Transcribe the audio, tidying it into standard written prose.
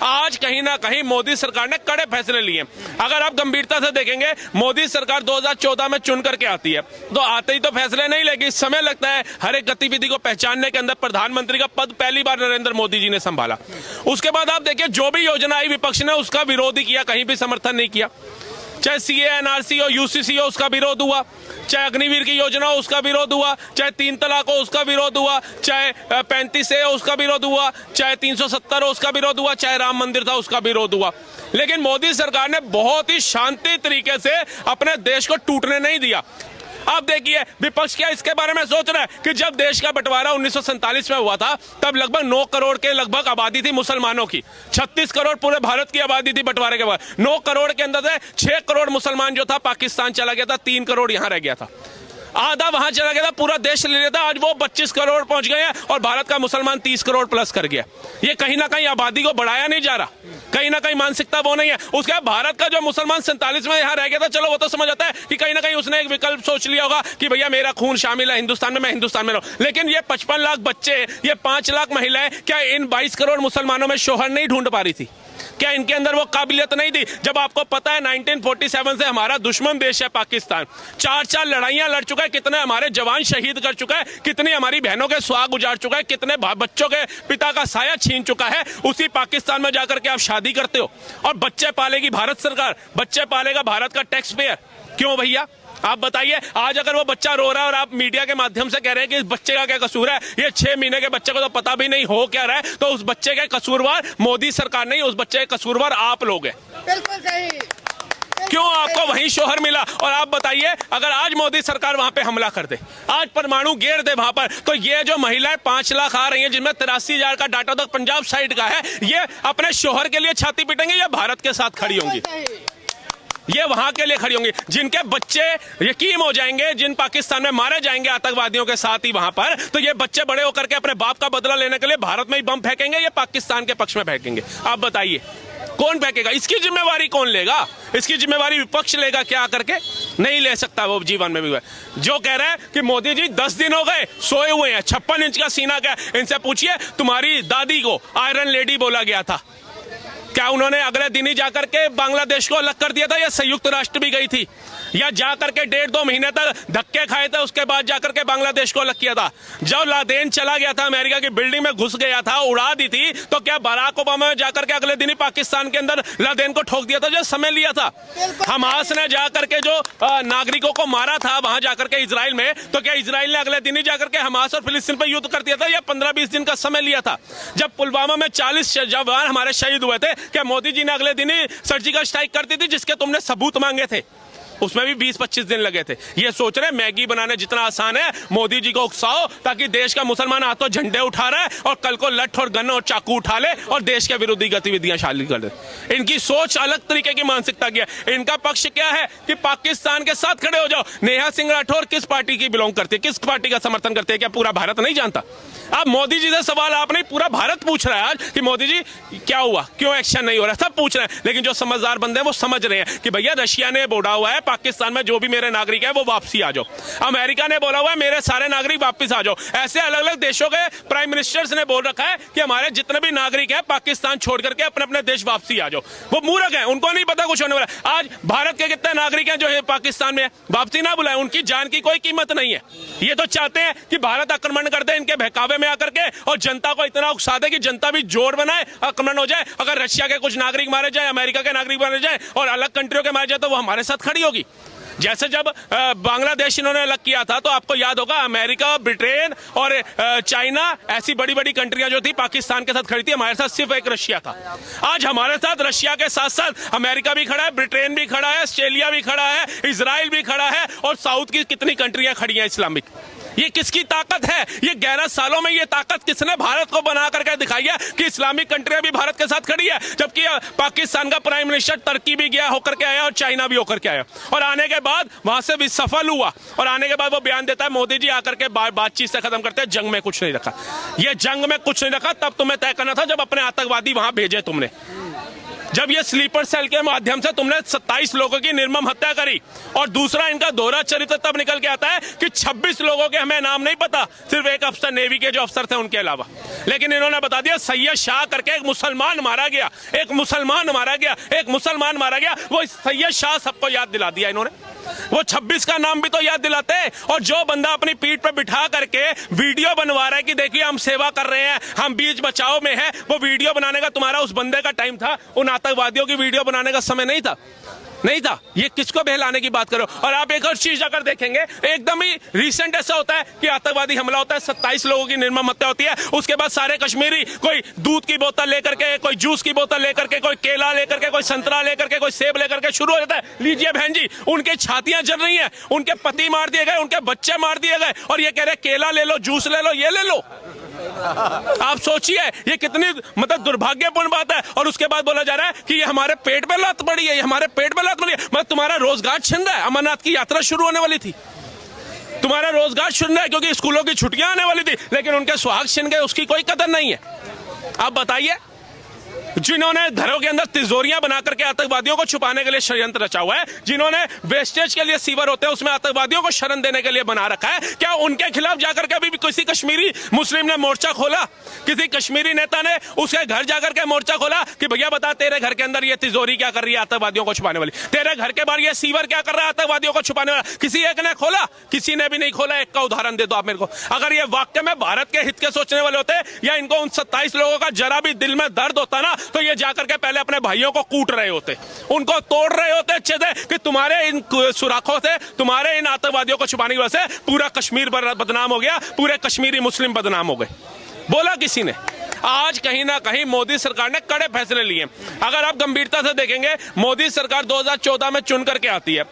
आज कहीं ना कहीं मोदी सरकार ने कड़े फैसले लिए। अगर आप गंभीरता से देखेंगे, मोदी सरकार 2014 में चुन करके आती है तो आते ही तो फैसले नहीं लेगी, समय लगता है। हर एक गतिविधि को पहचानने के अंदर प्रधानमंत्री का पद पहली बार नरेंद्र मोदी जी ने संभाला। उसके बाद आप देखिए, जो भी योजना आई विपक्ष ने उसका विरोध ही किया, कहीं भी समर्थन नहीं किया। चाहे सीए, एनआरसी हो, यूसीसी हो, उसका विरोध हुआ। चाहे अग्निवीर की योजना हो, उसका विरोध हुआ। चाहे 3 तलाक हो, उसका विरोध हुआ। चाहे 35A हो, उसका विरोध हुआ। चाहे 370 हो, उसका विरोध हुआ। चाहे राम मंदिर था, उसका विरोध हुआ। लेकिन मोदी सरकार ने बहुत ही शांति तरीके से अपने देश को टूटने नहीं दिया। आप देखिए, विपक्ष क्या इसके बारे में सोच रहा है कि जब देश का बंटवारा 1947 में हुआ था, तब लगभग 9 करोड़ के लगभग आबादी थी मुसलमानों की। 36 करोड़ पूरे भारत की आबादी थी बंटवारे के बाद। 9 करोड़ के अंदर से 6 करोड़ मुसलमान जो था पाकिस्तान चला गया था, 3 करोड़ यहां रह गया था, आधा वहां चला गया था, पूरा देश ले लिया था। आज वो 25 करोड़ पहुंच गए हैं और भारत का मुसलमान 30 करोड़ प्लस कर गया। ये कहीं ना कहीं आबादी को बढ़ाया नहीं जा रहा, कहीं ना कहीं मानसिकता वो नहीं है। उसके बाद भारत का जो मुसलमान 47 में यहां रह गया था, चलो वो तो समझ आता है कि कहीं ना कहीं उसने एक विकल्प सोच लिया होगा कि भैया मेरा खून शामिल है हिंदुस्तान में, मैं हिंदुस्तान में रहूं। लेकिन ये 55 लाख बच्चे, ये 5 लाख महिलाएं, क्या इन 22 करोड़ मुसलमानों में शोहर नहीं ढूंढ पा रही थी? क्या इनके अंदर वो काबिलियत नहीं थी? जब आपको पता है 1947 से हमारा दुश्मन देश है पाकिस्तान, 4 लड़ाइयां लड़ चुका है, कितने हमारे जवान शहीद कर चुका है, कितनी हमारी बहनों के सुहाग उजाड़ चुका है, कितने बच्चों के पिता का साया छीन चुका है। उसी पाकिस्तान में जाकर के आप शादी करते हो और बच्चे पालेगी भारत सरकार, बच्चे पालेगा भारत का टैक्स पेयर। क्यों भैया, आप बताइए। आज अगर वो बच्चा रो रहा है और आप मीडिया के माध्यम से कह रहे हैं कि इस बच्चे का क्या कसूर है, ये 6 महीने के बच्चे को तो पता भी नहीं हो क्या रहा है, तो उस बच्चे के कसूरवार मोदी सरकार नहीं, उस बच्चे के कसूरवार आप लोग हैं। बिल्कुल सही। क्यों आपको वहीं शोहर मिला? और आप बताइए, अगर आज मोदी सरकार वहां पे हमला कर दे, आज परमाणु गिर दे वहां पर, तो ये जो महिलाएं 5 लाख आ रही हैं, जिनमें 83,000 का डाटा तो पंजाब साइड का है, ये अपने शोहर के लिए छाती पीटेंगे या भारत के साथ खड़ी होंगी? ये वहां के लिए खड़ी होंगी। जिनके बच्चे यकीम हो जाएंगे, जिन पाकिस्तान में मारे जाएंगे आतंकवादियों के साथ ही वहां पर, तो ये बच्चे बड़े होकर के अपने बाप का बदला लेने के लिए भारत में ही बम फेंकेंगे या पाकिस्तान के पक्ष में फेंकेंगे? आप बताइए, कौन फेंकेगा? इसकी जिम्मेवारी कौन लेगा? इसकी जिम्मेवारी विपक्ष लेगा क्या करके? नहीं ले सकता वो जीवन में भी। जो कह रहे हैं कि मोदी जी 10 दिन हो गए सोए हुए हैं, 56 इंच का सीना क्या, इनसे पूछिए। तुम्हारी दादी को आयरन लेडी बोला गया था, क्या उन्होंने अगले दिन ही जाकर के बांग्लादेश को अलग कर दिया था, या संयुक्त राष्ट्र भी गई थी, या जाकर के 1.5-2 महीने तक धक्के खाए थे, उसके बाद जाकर के बांग्लादेश को अलग किया था? जब लादेन चला गया था, अमेरिका की बिल्डिंग में घुस गया था, उड़ा दी थी, तो क्या बराक ओबामा ने जाकर के अगले दिन ही पाकिस्तान के अंदर लादेन को ठोक दिया था? जो समय लिया था हमास ने जाकर के जो नागरिकों को मारा था वहां जाकर के इजराइल में, तो क्या इजराइल ने अगले दिन ही जाकर के हमास और फिलिस्तीन पर युद्ध कर दिया था, या 15-20 दिन का समय लिया था? जब पुलवामा में 40 जवान हमारे शहीद हुए थे, क्या मोदी जी ने अगले दिन ही सर्जिकल स्ट्राइक कर दी थी, जिसके तुमने सबूत मांगे थे? उसमें भी 20-25 दिन लगे थे। ये सोच रहे मैगी बनाने जितना आसान है, मोदी जी को उकसाओ ताकि देश का मुसलमान हाथों झंडे उठा रहा है और कल को लठ और गन और चाकू उठा ले और देश के विरोधी गतिविधियां शामिल कर दे। इनकी सोच अलग तरीके की मानसिकता की है। इनका पक्ष क्या है कि पाकिस्तान के साथ खड़े हो जाओ। नेहा सिंह राठौर किस पार्टी की बिलोंग करती है, किस पार्टी का समर्थन करते हैं? क्या पूरा भारत नहीं जानता? अब मोदी जी से सवाल आप नहीं, पूरा भारत पूछ रहा है आज कि मोदी जी क्या हुआ, क्यों एक्शन नहीं हो रहा, सब पूछ रहे हैं। लेकिन जो समझदार बंदे हैं वो समझ रहे हैं कि भैया रशिया ने बोला हुआ है पाकिस्तान में जो भी मेरे नागरिक है वो वापसी आ जाओ, अमेरिका ने बोला हुआ है मेरे सारे नागरिक वापस आ जाओ। ऐसे अलग अलग देशों के प्राइम मिनिस्टर्स ने बोल रखा है कि हमारे जितने भी नागरिक हैं पाकिस्तान छोड़ करके अपने अपने देश वापसी आ जाओ। वो मूर्ख हैं, उनको नहीं पता कुछ होने वाला। आज भारत के कितने नागरिक हैं जो है पाकिस्तान में वापसी ना बुलाए, उनकी जान की कोई कीमत नहीं है। ये तो चाहते हैं कि भारत आक्रमण कर दे इनके बहकावे में आकर के और जनता को इतना उकसा दे कि जनता भी जोर बनाए, आक्रमण हो जाए। अगर रशिया के कुछ नागरिक मारे जाए, अमेरिका के नागरिक मारे जाए और अलग कंट्रियों के मारे जाए तो वो हमारे साथ खड़ी होगी। जैसे जब बांग्लादेश इन्होंने अलग किया था तो आपको याद होगा अमेरिका, ब्रिटेन और चाइना ऐसी बड़ी बड़ी कंट्रियां जो थी पाकिस्तान के साथ खड़ी थी, हमारे साथ सिर्फ एक रशिया था। आज हमारे साथ रशिया के साथ साथ अमेरिका भी खड़ा है, ब्रिटेन भी खड़ा है, ऑस्ट्रेलिया भी खड़ा है, इजराइल भी खड़ा है और साउथ की कितनी कंट्रियां खड़ी हैं इस्लामिक। ये किसकी ताकत है? ये 11 सालों में ये ताकत किसने भारत को बना करके दिखाई है कि इस्लामिक कंट्रियां भी भारत के साथ खड़ी है? जबकि पाकिस्तान का प्राइम मिनिस्टर टर्की भी गया होकर के आया और चाइना भी होकर के आया और आने के बाद वहां से भी सफल हुआ और आने के बाद वो बयान देता है मोदी जी आकर के बातचीत से खत्म करते हैं, जंग में कुछ नहीं रखा। ये जंग में कुछ नहीं रखा तब तुम्हें तय करना था जब अपने आतंकवादी वहां भेजे तुमने। जब ये स्लीपर सेल के माध्यम से तुमने 27 लोगों की निर्मम हत्या करी, और दूसरा इनका दोहरा चरित्र तब निकल के आता है कि 26 लोगों के हमें नाम नहीं पता, सिर्फ एक अफसर नेवी के जो अफसर थे उनके अलावा, लेकिन इन्होंने बता दिया सैयद शाह करके एक मुसलमान मारा गया, एक मुसलमान मारा गया, एक मुसलमान मारा गया। वो सैयद शाह सबको याद दिला दिया इन्होंने, वो 26 का नाम भी तो याद दिलाते। और जो बंदा अपनी पीठ पे बिठा करके वीडियो बनवा रहा है कि देखिए हम सेवा कर रहे हैं, हम बीच बचाव में हैं, वो वीडियो बनाने का तुम्हारा उस बंदे का टाइम था, उन आतंकवादियों की वीडियो बनाने का समय नहीं था, नहीं था। ये किसको बहलाने की बात करो। और आप एक और चीज अगर देखेंगे, एकदम ही रिसेंट ऐसा होता है कि आतंकवादी हमला होता है, 27 लोगों की निर्मम हत्या होती है, उसके बाद सारे कश्मीरी कोई दूध की बोतल लेकर के, कोई जूस की बोतल लेकर के, कोई केला लेकर के, कोई संतरा लेकर के, कोई सेब लेकर के शुरू हो जाता है, लीजिए बहन जी, उनकी छातियां जल रही हैं, उनके पति मार दिए गए, उनके बच्चे मार दिए गए, और ये कह रहे केला ले लो, जूस ले लो, ये ले लो। आप सोचिए ये कितनी मतलब दुर्भाग्यपूर्ण बात है। और उसके बाद बोला जा रहा है कि ये हमारे पेट पे लात पड़ी है, ये हमारे पेट पे लात पड़ी है। मतलब तुम्हारा रोजगार छिन रहा है, अमरनाथ की यात्रा शुरू होने वाली थी, तुम्हारा रोजगार छिन रहा है क्योंकि स्कूलों की छुट्टियां आने वाली थी, लेकिन उनके सुहाग छिन गए, उसकी कोई कदर नहीं है। आप बताइए, जिन्होंने घरों के अंदर तिजोरियां बना करके आतंकवादियों को छुपाने के लिए षड्यंत्र रचा हुआ है, जिन्होंने वेस्टेज के लिए सीवर होते हैं उसमें आतंकवादियों को शरण देने के लिए बना रखा है, क्या उनके खिलाफ जाकर के अभी भी किसी कश्मीरी मुस्लिम ने मोर्चा खोला? किसी कश्मीरी नेता ने उसके घर जाकर के मोर्चा खोला कि भैया बता तेरे घर के अंदर ये तिजोरी क्या कर रही है आतंकवादियों को छुपाने वाली, तेरे घर के बाहर ये सीवर क्या कर रहा है आतंकवादियों को छुपाने वाला? किसी एक ने खोला? किसी ने भी नहीं खोला। एक का उदाहरण दे दो आप मेरे को। अगर ये वाकई में भारत के हित के सोचने वाले होते या इनको उन 27 लोगों का जरा भी दिल में दर्द होता ना, तो ये जाकर के पहले अपने भाइयों को कूट रहे होते, उनको तोड़ रहे होते अच्छे से कि तुम्हारे इन सुराखों से, तुम्हारे इन आतंकवादियों को छुपाने की वजह से पूरा कश्मीर बदनाम हो गया, पूरे कश्मीरी मुस्लिम बदनाम हो गए। बोला किसी ने? आज कहीं ना कहीं मोदी सरकार ने कड़े फैसले लिए। अगर आप गंभीरता से देखेंगे, मोदी सरकार 2014 में चुन करके आती है,